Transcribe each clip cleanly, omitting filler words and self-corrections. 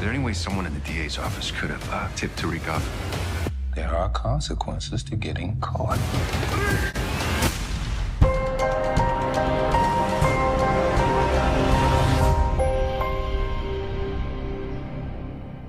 there any way someone in the DA's office could have tipped Tariq off? There are consequences to getting caught.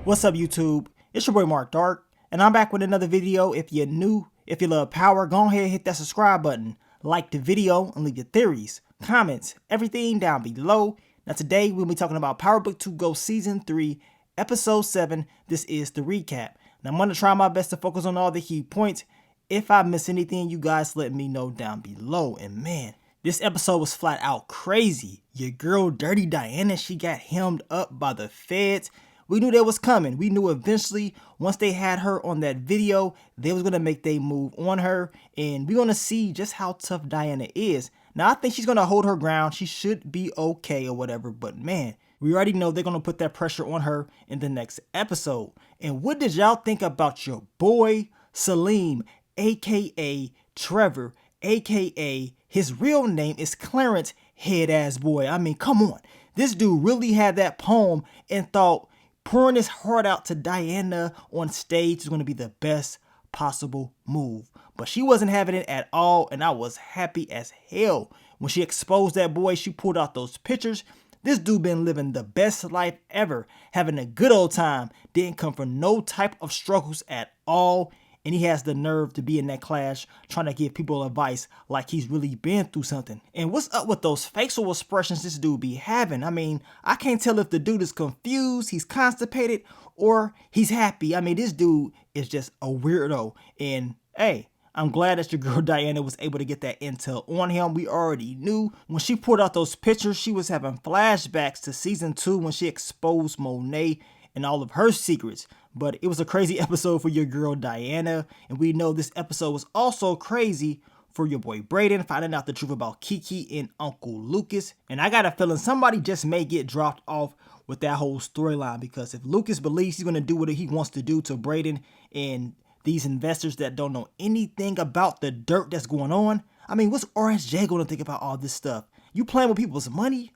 What's up, YouTube? It's your boy Mark Dark, and I'm back with another video. If you're new, if you love power, go ahead and hit that subscribe button, like the video, and leave your theories, comments, everything down below. Now today we'll be talking about Power Book 2 Go Season 3, Episode 7. This is the recap. Now I'm going to try my best to focus on all the key points. If I miss anything, you guys let me know down below. And man, this episode was flat out crazy. Your girl Dirty Diana, she got hemmed up by the feds. We knew that was coming. We knew eventually, once they had her on that video, they was going to make their move on her. And we're going to see just how tough Diana is. Now, I think she's going to hold her ground. She should be okay or whatever. But man, we already know they're going to put that pressure on her in the next episode. And what did y'all think about your boy, Salim, a.k.a. Trevor, a.k.a. his real name is Clarence Head Ass Boy? I mean, come on. This dude really had that poem and thought pouring his heart out to Diana on stage is going to be the best possible move. But she wasn't having it at all, and I was happy as hell. When she exposed that boy, she pulled out those pictures. This dude been living the best life ever, having a good old time, didn't come from no type of struggles at all. And he has the nerve to be in that class trying to give people advice like he's really been through something. And what's up with those facial expressions this dude be having? I mean, I can't tell if the dude is confused, he's constipated, or he's happy. I mean, this dude is just a weirdo. And hey, I'm glad that your girl Diana was able to get that intel on him. We already knew when she pulled out those pictures, she was having flashbacks to season 2 when she exposed Monet and all of her secrets. But it was a crazy episode for your girl Diana, and we know this episode was also crazy for your boy Brayden, finding out the truth about Kiki and Uncle Lucas. And I got a feeling somebody just may get dropped off with that whole storyline, because if Lucas believes he's going to do what he wants to do to Brayden and these investors that don't know anything about the dirt that's going on, I mean, what's RSJ going to think about all this stuff? You playing with people's money?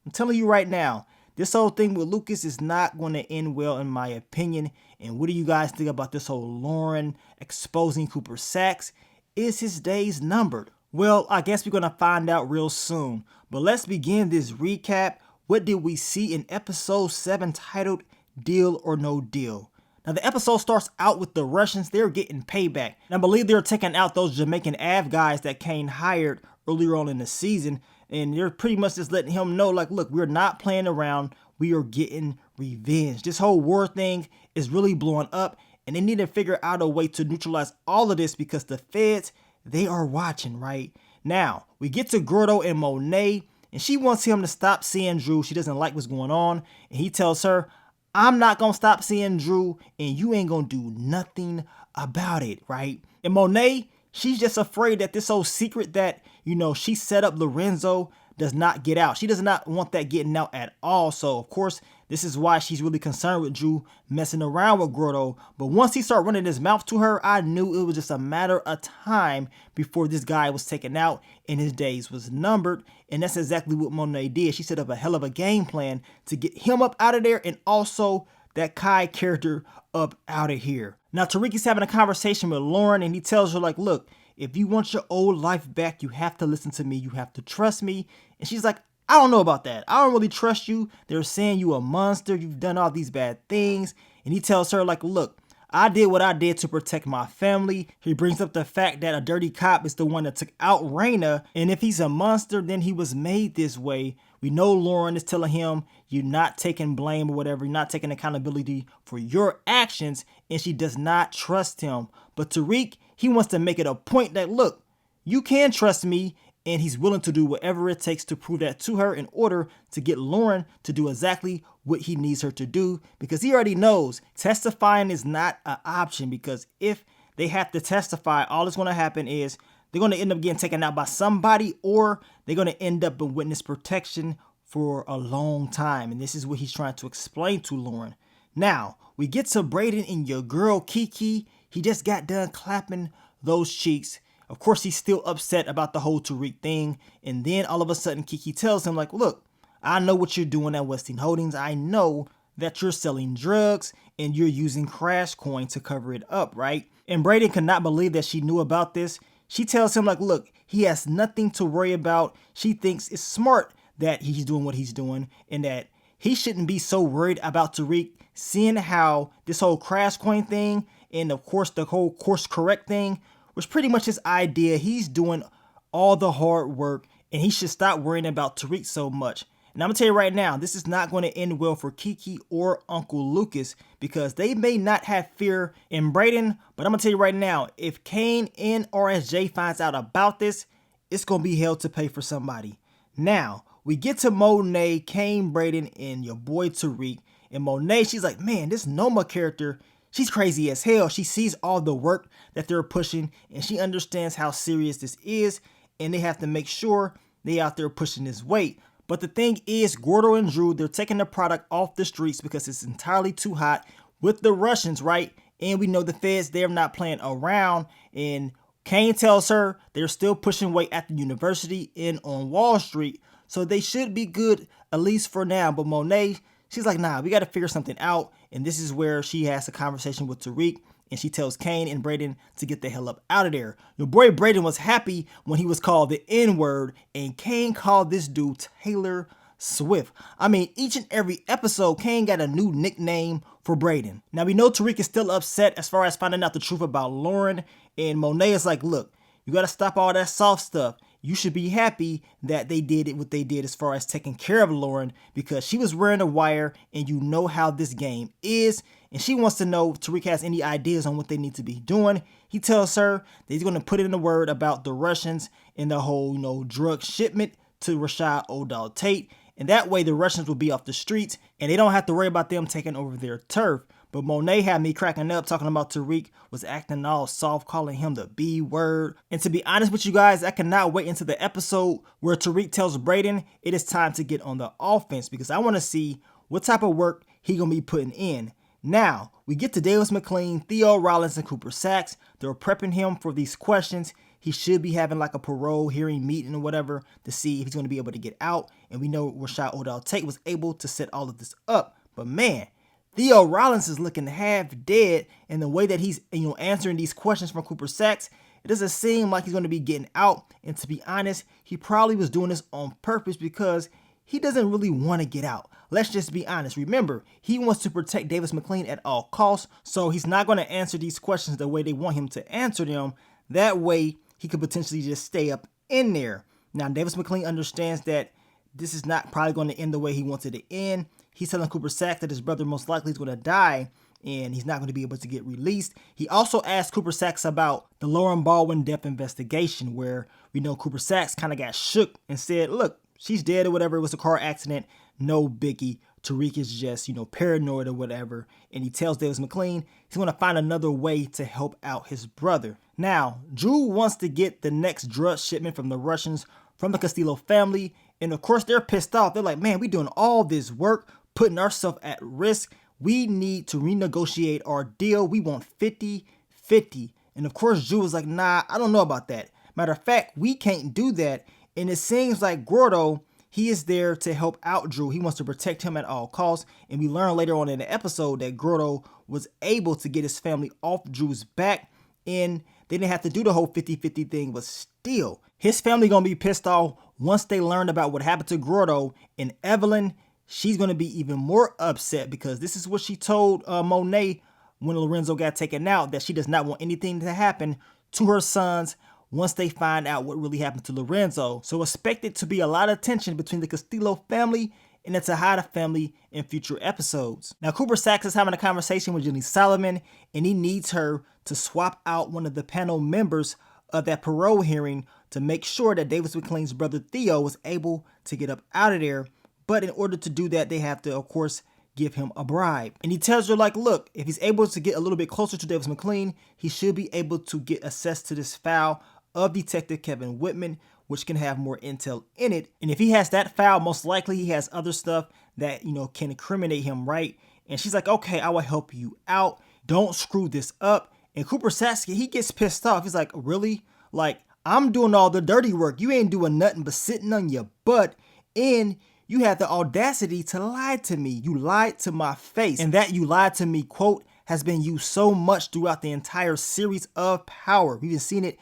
I'm telling you right now, this whole thing with Lucas is not going to end well, in my opinion. And what do you guys think about this whole Lauren exposing Cooper Saxe? Is his days numbered? Well, I guess we're going to find out real soon. But let's begin this recap. What did we see in episode 7 titled Deal or No Deal? Now, the episode starts out with the Russians. They're getting payback. And I believe they're taking out those Jamaican Av guys that Kane hired earlier on in the season. And they're pretty much just letting him know, like, look, we're not playing around. We are getting revenge. This whole war thing is really blowing up, and they need to figure out a way to neutralize all of this because the feds, they are watching right now. We get to Gordo and Monet, and she wants him to stop seeing Drew. She doesn't like what's going on, and he tells her, I'm not going to stop seeing Drew, and you ain't going to do nothing about it, right? And Monet, she's just afraid that this whole secret that, you know, she set up Lorenzo does not get out. She does not want that getting out at all. So, of course, this is why she's really concerned with Drew messing around with Gordo. But once he started running his mouth to her, I knew it was just a matter of time before this guy was taken out and his days was numbered. And that's exactly what Monet did. She set up a hell of a game plan to get him up out of there and also that Kai character up out of here. Now, Tariq is having a conversation with Lauren, and he tells her, like, look, if you want your old life back, you have to listen to me. You have to trust me. And she's like, I don't know about that. I don't really trust you. They're saying you a monster. You've done all these bad things. And he tells her, like, look, I did what I did to protect my family. He brings up the fact that a dirty cop is the one that took out Raina. And if he's a monster, then he was made this way. We know Lauren is telling him you're not taking blame or whatever. You're not taking accountability for your actions. And she does not trust him. But Tariq, he wants to make it a point that, look, you can trust me. And he's willing to do whatever it takes to prove that to her in order to get Lauren to do exactly what he needs her to do. Because he already knows testifying is not an option. Because if they have to testify, all that's going to happen is they're going to end up getting taken out by somebody, or they're going to end up in witness protection for a long time. And this is what he's trying to explain to Lauren. Now, we get to Brayden and your girl Kiki. He just got done clapping those cheeks. Of course, he's still upset about the whole Tariq thing. And then all of a sudden, Kiki tells him, like, look, I know what you're doing at Westing Holdings. I know that you're selling drugs and you're using Crash Coin to cover it up, right? And Brayden could not believe that she knew about this. She tells him like, look, he has nothing to worry about. She thinks it's smart that he's doing what he's doing and that he shouldn't be so worried about Tariq, seeing how this whole Crash Coin thing and of course the whole course correct thing was pretty much his idea. He's doing all the hard work and he should stop worrying about Tariq so much. And I'm gonna tell you right now, this is not going to end well for Kiki or Uncle Lucas because they may not have fear in Brayden, but I'm gonna tell you right now, if Kane and RSJ finds out about this, it's gonna be hell to pay for somebody. Now, we get to Monet, Kane, Brayden, and your boy Tariq. And Monet, she's like, man, this Noma character, she's crazy as hell. She sees all the work that they're pushing and she understands how serious this is and they have to make sure they out there pushing this weight. But the thing is, Gordo and Drew, they're taking the product off the streets because it's entirely too hot with the Russians, right? And we know the feds, they're not playing around. And Kane tells her they're still pushing weight at the university and on Wall Street. So they should be good, at least for now. But Monet, she's like, nah, we got to figure something out. And this is where she has a conversation with Tariq. And she tells Kane and Brayden to get the hell up out of there. Your boy Brayden was happy when he was called the N-word. And Kane called this dude Taylor Swift. I mean, each and every episode, Kane got a new nickname for Brayden. Now, we know Tariq is still upset as far as finding out the truth about Lauren. And Monet is like, look, you got to stop all that soft stuff. You should be happy that they did what they did as far as taking care of Lauren because she was wearing a wire and you know how this game is. And she wants to know if Tariq has any ideas on what they need to be doing. He tells her that he's going to put in a word about the Russians and the whole, drug shipment to Rashad O'Dell Tate. And that way the Russians will be off the streets and they don't have to worry about them taking over their turf. But Monet had me cracking up talking about Tariq was acting all soft, calling him the B word. And to be honest with you guys, I cannot wait until the episode where Tariq tells Brayden it is time to get on the offense because I want to see what type of work he going to be putting in. Now, we get to Davis McLean, Theo Rollins, and Cooper Saxe. They're prepping him for these questions. He should be having like a parole hearing meeting or whatever to see if he's going to be able to get out. And we know Rashad O'Dell Tate was able to set all of this up. But man, Theo Rollins is looking half dead, and the way that he's answering these questions from Cooper Saxe, it doesn't seem like he's going to be getting out. And to be honest, he probably was doing this on purpose because he doesn't really want to get out. Let's just be honest. Remember, he wants to protect Davis McLean at all costs, so he's not going to answer these questions the way they want him to answer them. That way, he could potentially just stay up in there. Now, Davis McLean understands that this is not probably going to end the way he wants it to end. He's telling Cooper Saxe that his brother most likely is going to die and he's not going to be able to get released. He also asked Cooper Saxe about the Lauren Baldwin death investigation, where we know Cooper Saxe kind of got shook and said, look, she's dead or whatever. It was a car accident. No biggie. Tariq is just, paranoid or whatever. And he tells Davis McLean he's going to find another way to help out his brother. Now, Drew wants to get the next drug shipment from the Russians from the Castillo family. And of course, they're pissed off. They're like, man, we doing all this work, putting ourselves at risk. We need to renegotiate our deal. We want 50-50. And of course, Drew was like, nah, I don't know about that. Matter of fact, we can't do that. And it seems like Gordo, he is there to help out Drew. He wants to protect him at all costs. And we learn later on in the episode that Gordo was able to get his family off Drew's back. And they didn't have to do the whole 50-50 thing, but still, his family gonna be pissed off once they learn about what happened to Gordo. And Evelyn, she's gonna be even more upset because this is what she told Monet when Lorenzo got taken out, that she does not want anything to happen to her sons once they find out what really happened to Lorenzo. So expect it to be a lot of tension between the Castillo family and the Tejada family in future episodes. Now, Cooper Saxe is having a conversation with Jenny Solomon, and he needs her to swap out one of the panel members of that parole hearing to make sure that Davis McLean's brother Theo was able to get up out of there. But in order to do that, they have to, of course, give him a bribe. And he tells her, like, look, if he's able to get a little bit closer to Davis McLean, he should be able to get access to this file of Detective Kevin Whitman, which can have more intel in it. And if he has that file, most likely he has other stuff that, can incriminate him, right? And she's like, okay, I will help you out. Don't screw this up. And Cooper Saxe, he gets pissed off. He's like, really? Like, I'm doing all the dirty work. You ain't doing nothing but sitting on your butt. And you had the audacity to lie to me. You lied to my face. And that "you lied to me" quote has been used so much throughout the entire series of Power. We've been seeing it,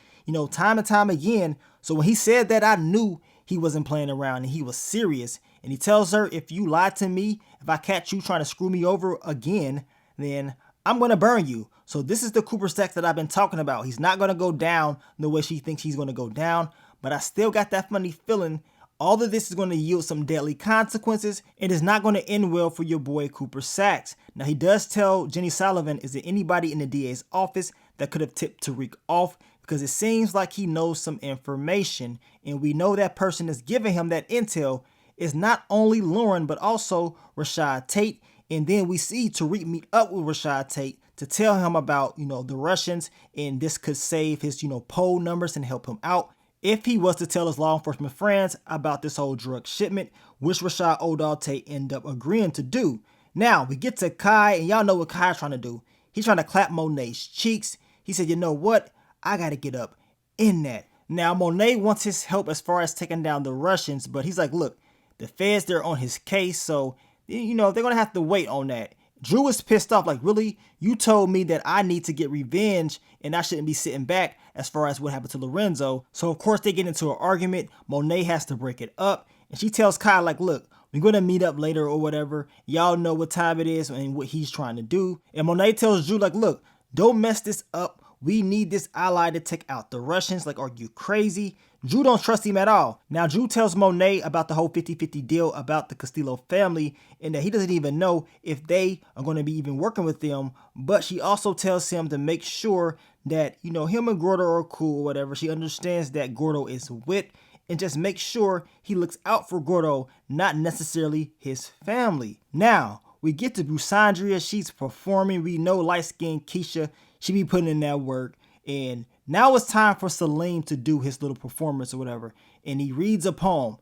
time and time again. So when he said that, I knew he wasn't playing around and he was serious. And he tells her, if you lie to me, if I catch you trying to screw me over again, then I'm going to burn you. So this is the Cooper Stacks that I've been talking about. He's not going to go down the way she thinks he's going to go down. But I still got that funny feeling all of this is going to yield some deadly consequences and is not going to end well for your boy Cooper Stacks. Now, he does tell Jenny Sullivan, is there anybody in the DA's office that could have tipped Tariq off? Because it seems like he knows some information. And we know that person that's giving him that intel is not only Lauren, but also Rashad Tate. And then we see Tariq meet up with Rashad Tate to tell him about, the Russians. And this could save his, poll numbers and help him out if he was to tell his law enforcement friends about this whole drug shipment, which Rashad Oldall Tate ended up agreeing to do. Now, we get to Kai, and y'all know what Kai's trying to do. He's trying to clap Monet's cheeks. He said, you know what? I got to get up in that. Now, Monet wants his help as far as taking down the Russians, but he's like, look, the feds, they're on his case, so, they're going to have to wait on that. Drew is pissed off, like, really? You told me that I need to get revenge and I shouldn't be sitting back as far as what happened to Lorenzo. So, of course, they get into an argument. Monet has to break it up. And she tells Kai, like, look, we're going to meet up later or whatever. Y'all know what time it is and what he's trying to do. And Monet tells Drew, like, look, don't mess this up. We need this ally to take out the Russians. Like, are you crazy? Drew don't trust him at all. Now, Drew tells Monet about the whole 50-50 deal about the Castillo family and that he doesn't even know if they are going to be even working with them. But she also tells him to make sure that, him and Gordo are cool or whatever. She understands that Gordo is with and just make sure he looks out for Gordo, not necessarily his family. Now, we get to Busandria. She's performing. We know light-skinned Keisha, she be putting in that work. And now it's time for Salim to do his little performance or whatever. And he reads a poem.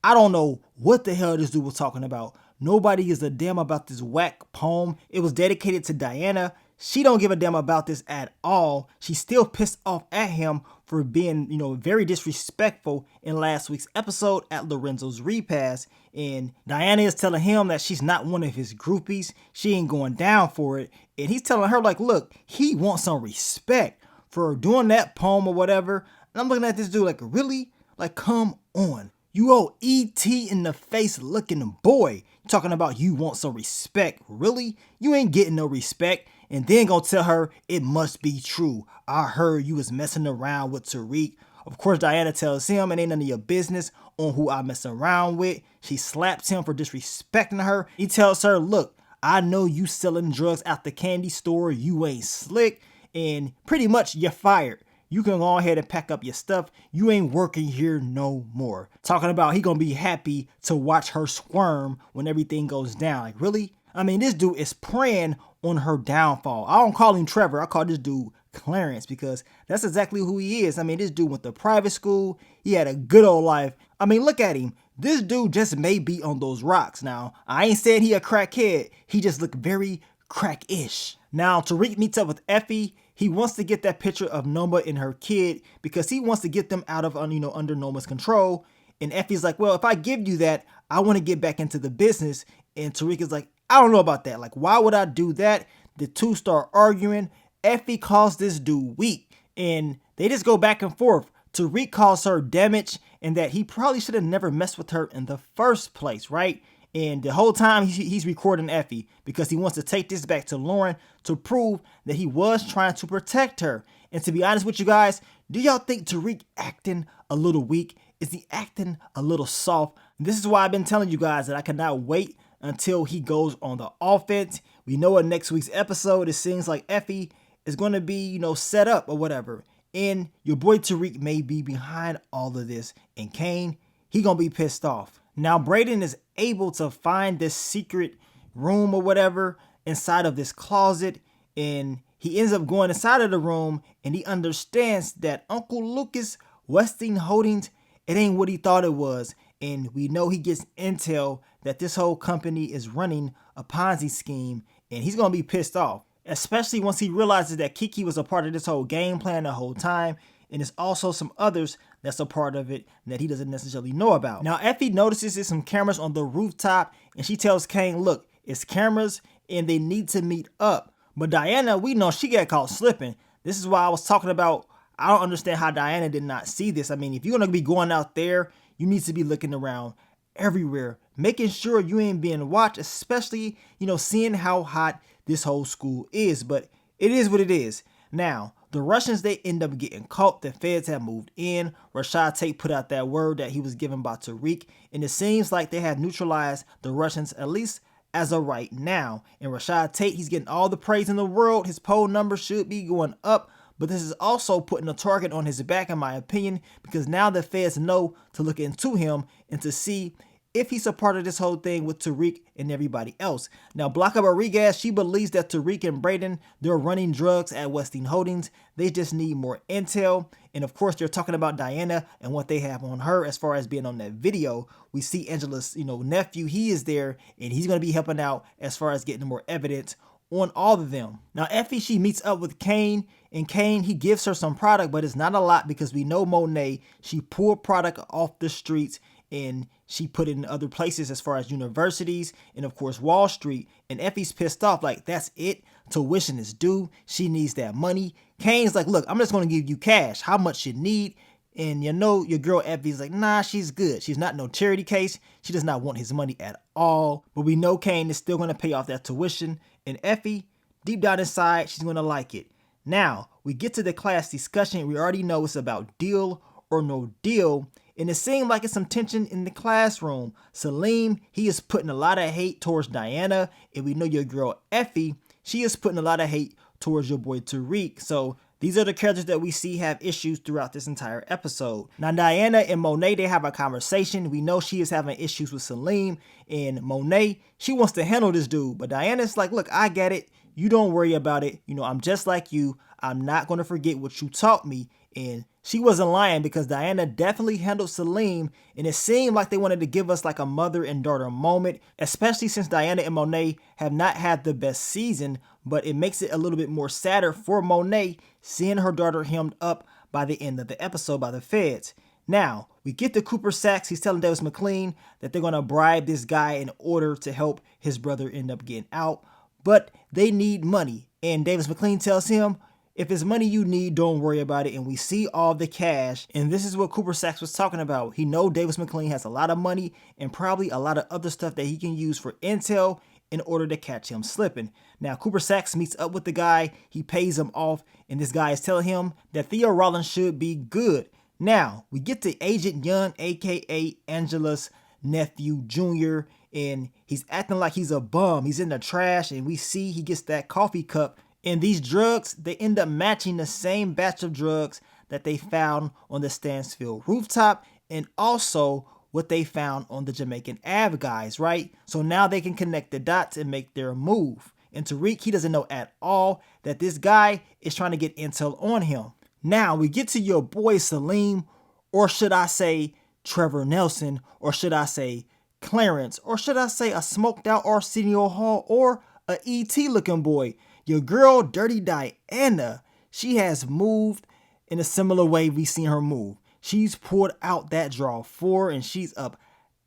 I don't know what the hell this dude was talking about. Nobody gives a damn about this whack poem. It was dedicated to Diana. She don't give a damn about this at all. She's still pissed off at him for being, very disrespectful in last week's episode at Lorenzo's repast. And Diana is telling him that she's not one of his groupies. She ain't going down for it. And he's telling her, like, look, he wants some respect for doing that poem or whatever. And I'm looking at this dude like, really? Like, come on. You old E.T. in the face looking boy. Talking about you want some respect. Really? You ain't getting no respect. And then gonna tell her it must be true. I heard you was messing around with Tariq. Of course, Diana tells him it ain't none of your business on who I mess around with. She slaps him for disrespecting her. He tells her, look, I know you selling drugs at the candy store. You ain't slick. And pretty much you're fired. You can go ahead and pack up your stuff. You ain't working here no more. Talking about he gonna be happy to watch her squirm when everything goes down. Like, really? I mean, this dude is preying on her downfall. I don't call him Trevor. I call this dude Clarence because that's exactly who he is. I mean, this dude went to private school. He had a good old life. I mean, look at him. This dude just may be on those rocks. Now, I ain't saying he a crackhead. He just look very crack-ish. Now, Tariq meets up with Effie. He wants to get that picture of Noma and her kid because he wants to get them out of, under Noma's control. And Effie's like, well, if I give you that, I want to get back into the business. And Tariq is like, I don't know about that. Like, why would I do that? The two start arguing. Effie calls this dude weak. And they just go back and forth. Tariq calls her damaged and that he probably should have never messed with her in the first place, right? And the whole time he's recording Effie because he wants to take this back to Lauren to prove that he was trying to protect her. And to be honest with you guys, do y'all think Tariq acting a little weak? Is he acting a little soft? This is why I've been telling you guys that I cannot wait until he goes on the offense. We know in next week's episode, it seems like Effie is going to be, set up or whatever. And your boy Tariq may be behind all of this. And Kane, he going to be pissed off. Now, Brayden is able to find this secret room or whatever inside of this closet. And he ends up going inside of the room and he understands that Uncle Lucas Westing Holdings, it ain't what he thought it was. And we know he gets intel that this whole company is running a Ponzi scheme and he's going to be pissed off, especially once he realizes that Kiki was a part of this whole game plan the whole time. and there's also some others that's a part of it that he doesn't necessarily know about. Now, Effie notices there's some cameras on the rooftop, and she tells Kane, look, it's cameras and they need to meet up. But Diana, we know she got caught slipping. This is why I was talking about, I don't understand how Diana did not see this. I mean, if you're going to be going out there, you need to be looking around everywhere, making sure you ain't being watched, especially, seeing how hot this whole school is. But it is what it is. Now, the Russians, they end up getting caught. The feds have moved in. Rashad Tate put out that word that he was given by Tariq, and it seems like they have neutralized the Russians, at least as of right now. And Rashad Tate, he's getting all the praise in the world. His poll numbers should be going up, but this is also putting a target on his back, in my opinion, because now the feds know to look into him and to see if he's a part of this whole thing with Tariq and everybody else. Now, Blanca Rodriguez, she believes that Tariq and Braden, they're running drugs at Westing Holdings. They just need more intel. And of course, they're talking about Diana and what they have on her as far as being on that video. We see Angela's, nephew, he is there, and he's going to be helping out as far as getting more evidence on all of them. Now, Effie, she meets up with Kane, and Kane, he gives her some product, but it's not a lot because we know Monet, she pulled product off the streets and she put it in other places as far as universities and of course Wall Street. And Effie's pissed off, like, that's it, tuition is due, she needs that money. Kane's like, look, I'm just going to give you cash, how much you need? And your girl Effie's like, nah, she's good. She's not no charity case. She does not want his money at all. But we know Kane is still going to pay off that tuition. And Effie, deep down inside, she's going to like it. Now, we get to the class discussion. We already know it's about deal or no deal. And it seemed like it's some tension in the classroom. Salim, he is putting a lot of hate towards Diana. And we know your girl Effie, she is putting a lot of hate towards your boy Tariq. So these are the characters that we see have issues throughout this entire episode. Now, Diana and Monet, they have a conversation. We know she is having issues with Salim, and Monet, she wants to handle this dude. But Diana's like, look, I get it. You don't worry about it. I'm just like you. I'm not going to forget what you taught me. And she wasn't lying, because Diana definitely handled Salim, and it seemed like they wanted to give us like a mother and daughter moment, especially since Diana and Monet have not had the best season. But it makes it a little bit more sadder for Monet seeing her daughter hemmed up by the end of the episode by the feds. Now, we get to Cooper Saxe. He's telling Davis McLean that they're going to bribe this guy in order to help his brother end up getting out. But they need money. And Davis McLean tells him, if it's money you need, don't worry about it. And we see all the cash. And this is what Cooper Saxe was talking about. He knows Davis McLean has a lot of money and probably a lot of other stuff that he can use for intel in order to catch him slipping. Now, Cooper Saxe meets up with the guy. He pays him off. And this guy is telling him that Theo Rollins should be good. Now, we get to Agent Young, a.k.a. Angela's nephew, Junior. And he's acting like he's a bum. He's in the trash. And we see he gets that coffee cup. And these drugs, they end up matching the same batch of drugs that they found on the Stansfield rooftop, and also what they found on the Jamaican Ave guys, right? So now they can connect the dots and make their move. And Tariq, he doesn't know at all that this guy is trying to get intel on him. Now we get to your boy Salim, or should I say Trevor Nelson, or should I say Clarence, or should I say a smoked out Arsenio Hall, or a E.T. looking boy. Your girl, Dirty Diana, she has moved in a similar way we seen her move. She's pulled out that draw 4 and she's up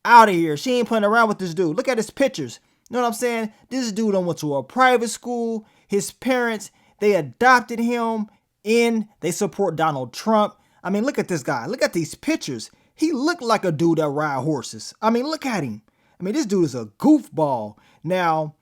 out of here. She ain't playing around with this dude. Look at his pictures. You know what I'm saying? This dude went to a private school. His parents, they adopted him, and they support Donald Trump. I mean, look at this guy. Look at these pictures. He looked like a dude that ride horses. I mean, look at him. I mean, this dude is a goofball. Now,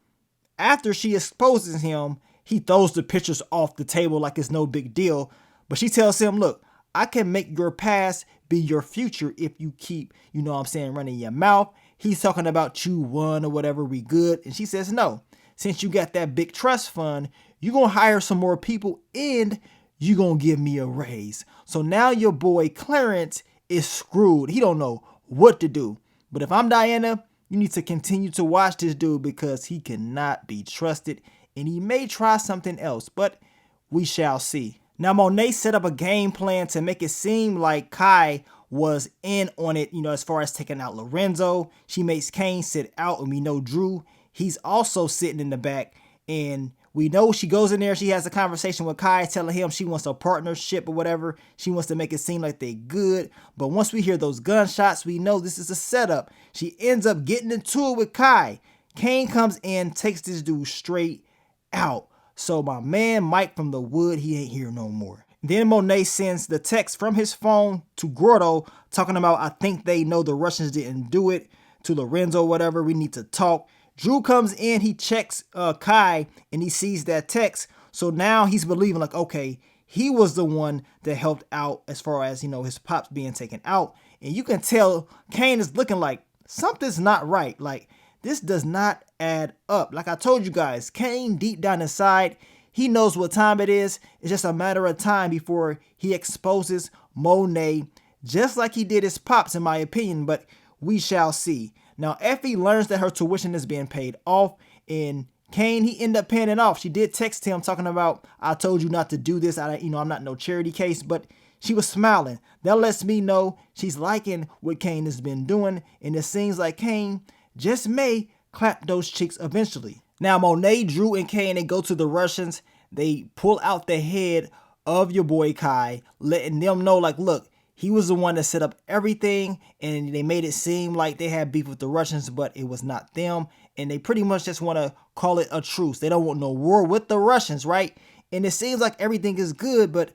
after she exposes him, he throws the pictures off the table like it's no big deal. But she tells him, look, I can make your past be your future if you keep, running your mouth. He's talking about you won or whatever, we good. And she says, no, since you got that big trust fund, you're going to hire some more people and you're going to give me a raise. So now your boy Clarence is screwed. He don't know what to do. But if I'm Diana, you need to continue to watch this dude, because he cannot be trusted. And he may try something else, but we shall see. Now, Monet set up a game plan to make it seem like Kai was in on it, as far as taking out Lorenzo. She makes Kane sit out, and we know Drew, he's also sitting in the back. And we know she goes in there, she has a conversation with Kai telling him she wants a partnership or whatever. She wants to make it seem like they good. But once we hear those gunshots, we know this is a setup. She ends up getting into it with Kai. Kane comes in, takes this dude straight out. So my man Mike from the wood, he ain't here no more. Then Monet sends the text from his phone to Gordo talking about, I think they know the Russians didn't do it, to Lorenzo, whatever, we need to talk. Drew comes in, he checks Kai, and he sees that text. So now he's believing like, okay, he was the one that helped out as far as, his pops being taken out. And you can tell Kane is looking like something's not right. Like, this does not add up. Like I told you guys, Kane deep down inside, he knows what time it is. It's just a matter of time before he exposes Monet, just like he did his pops, in my opinion, but we shall see. Now, Effie learns that her tuition is being paid off, and Kane, he ended up paying it off. She did text him talking about, I told you not to do this. I'm not no charity case, but she was smiling. That lets me know she's liking what Kane has been doing, and it seems like Kane just may clap those cheeks eventually. Now, Monet, Drew, and Kane, they go to the Russians. They pull out the head of your boy Kai, letting them know, like, look, he was the one that set up everything, and they made it seem like they had beef with the Russians, but it was not them. And they pretty much just want to call it a truce. They don't want no war with the Russians, right? And it seems like everything is good, but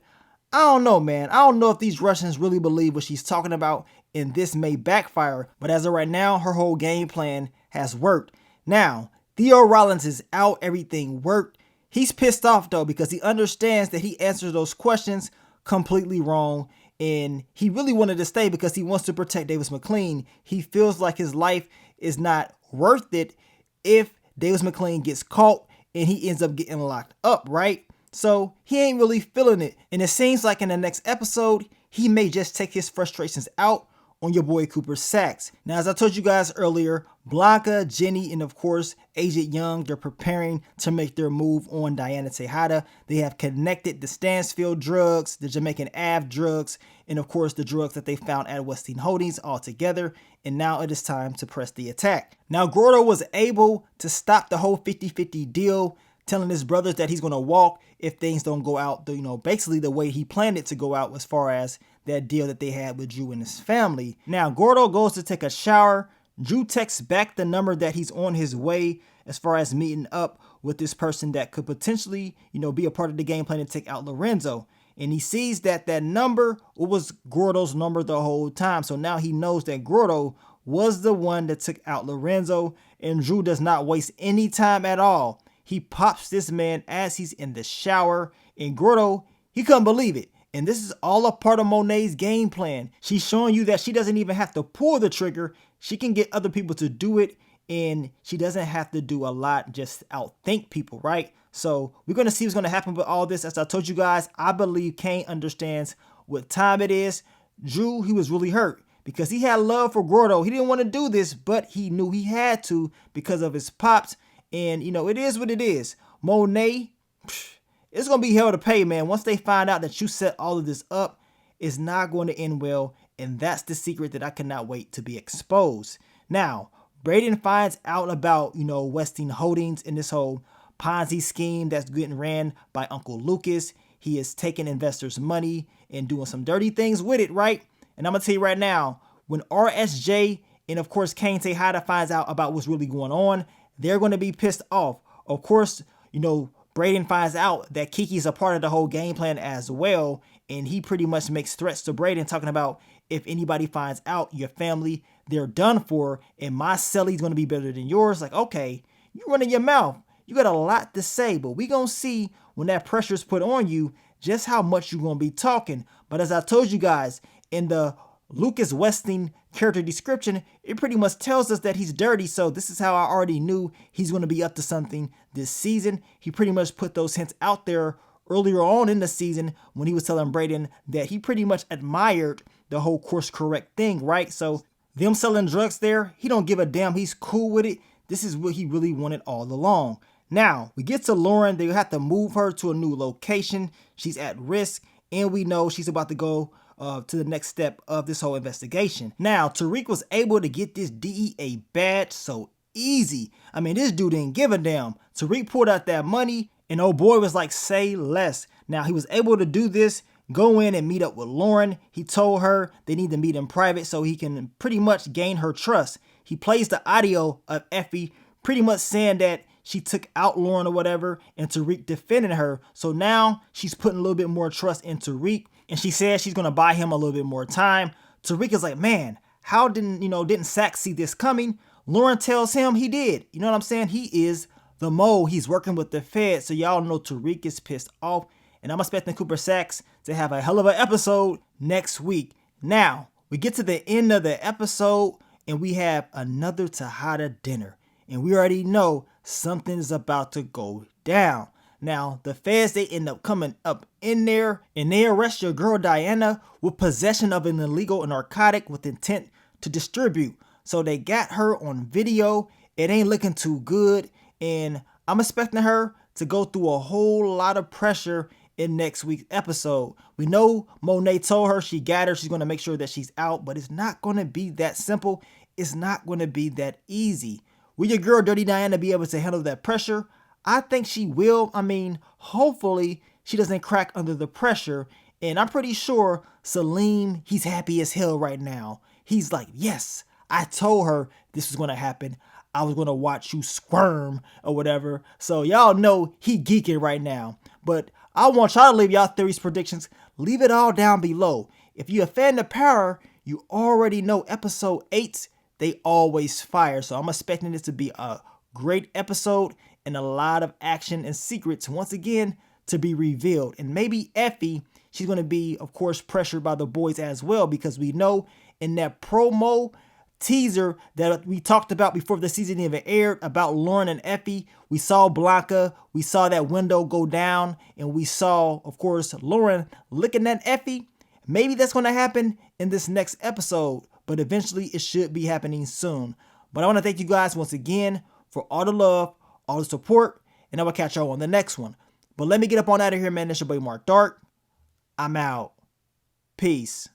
I don't know, man. I don't know if these Russians really believe what she's talking about, and this may backfire. But as of right now, her whole game plan has worked. Now, Theo Rollins is out. Everything worked. He's pissed off, though, because he understands that he answers those questions completely wrong. And he really wanted to stay because he wants to protect Davis McLean. He feels like his life is not worth it if Davis McLean gets caught and he ends up getting locked up, right? So he ain't really feeling it. And it seems like in the next episode, he may just take his frustrations out on your boy Cooper Saxe. Now, as I told you guys earlier, Blanca, Jenny, and of course, Agent Young, they're preparing to make their move on Diana Tejada. They have connected the Stansfield drugs, the Jamaican Ave drugs, and of course, the drugs that they found at Westin Holdings all together. And now it is time to press the attack. Now, Gordo was able to stop the whole 50-50 deal, telling his brothers that he's going to walk if things don't go out, basically the way he planned it to go out as far as that deal that they had with Drew and his family. Now, Gordo goes to take a shower. Drew texts back the number that he's on his way as far as meeting up with this person that could potentially, be a part of the game plan to take out Lorenzo. And he sees that that number was Gordo's number the whole time. So now he knows that Gordo was the one that took out Lorenzo, and Drew does not waste any time at all. He pops this man as he's in the shower, and Gordo, he couldn't believe it. And this is all a part of Monet's game plan. She's showing you that she doesn't even have to pull the trigger. She can get other people to do it, and she doesn't have to do a lot, just outthink people, right? So we're going to see what's going to happen with all this. As I told you guys, I believe Kane understands what time it is. Drew, he was really hurt because he had love for Gordo. He didn't want to do this, but he knew he had to because of his pops. And, it is what it is. Monet, it's going to be hell to pay, man. Once they find out that you set all of this up, it's not going to end well. And that's the secret that I cannot wait to be exposed. Now, Brayden finds out about, Westin Holdings and this whole Ponzi scheme that's getting ran by Uncle Lucas. He is taking investors' money and doing some dirty things with it, right? And I'm going to tell you right now, when RSJ and, of course, Kane Tejada finds out about what's really going on, they're going to be pissed off. Of course, Brayden finds out that Kiki's a part of the whole game plan as well. And he pretty much makes threats to Brayden, talking about if anybody finds out, your family, they're done for. And my celly's going to be better than yours. Like, okay, you running your mouth. You got a lot to say, but we going to see when that pressure is put on you, just how much you're going to be talking. But as I told you guys, in the Lucas Westin character description, it pretty much tells us that he's dirty. So this is how I already knew he's going to be up to something this season. He pretty much put those hints out there earlier on in the season when he was telling Brayden that he pretty much admired the whole course correct thing, right? So them selling drugs there, he don't give a damn. He's cool with it. This is what he really wanted all along. Now, we get to Lauren. They have to move her to a new location. She's at risk, and we know she's about to go to the next step of this whole investigation. Now, Tariq was able to get this DEA badge so easy. I mean, this dude didn't give a damn. Tariq pulled out that money and old boy was like, say less. Now he was able to do this, go in and meet up with Lauren. He told her they need to meet in private so he can pretty much gain her trust. He plays the audio of Effie pretty much saying that she took out Lauren or whatever and Tariq defending her. So now she's putting a little bit more trust in Tariq and she says she's going to buy him a little bit more time. Tariq is like, man, how didn't Sack see this coming? Lauren tells him he did. You know what I'm saying? He is the mole. He's working with the Fed. So y'all know Tariq is pissed off. And I'm expecting Cooper Saxe to have a hell of an episode next week. Now, we get to the end of the episode and we have another Tejada dinner. And we already know something is about to go down. Now, the feds, they end up coming up in there and they arrest your girl Diana with possession of an illegal narcotic with intent to distribute. So they got her on video. It ain't looking too good. And I'm expecting her to go through a whole lot of pressure in next week's episode. We know Monet told her she got her. She's going to make sure that she's out. But it's not going to be that simple. It's not going to be that easy. Will your girl Dirty Diana be able to handle that pressure? I think she will. I mean, hopefully she doesn't crack under the pressure. And I'm pretty sure Salim, he's happy as hell right now. He's like, yes, I told her this was going to happen. I was going to watch you squirm or whatever. So y'all know he geeking right now. But I want y'all to leave y'all theories, predictions. Leave it all down below. If you're a fan of Power, you already know episode 8, they always fire. So I'm expecting this to be a great episode and a lot of action and secrets once again to be revealed. And maybe Effie, she's going to be, of course, pressured by the boys as well, because we know in that promo teaser that we talked about before the season even aired about Lauren and Effie, we saw Blanca, we saw that window go down, and we saw, of course, Lauren looking at Effie. Maybe that's going to happen in this next episode, but eventually it should be happening soon. But I want to thank you guys once again for all the love, all the support, and I will catch y'all on the next one. But let me get up on out of here, man. It's your boy Mark Dark. I'm out. Peace.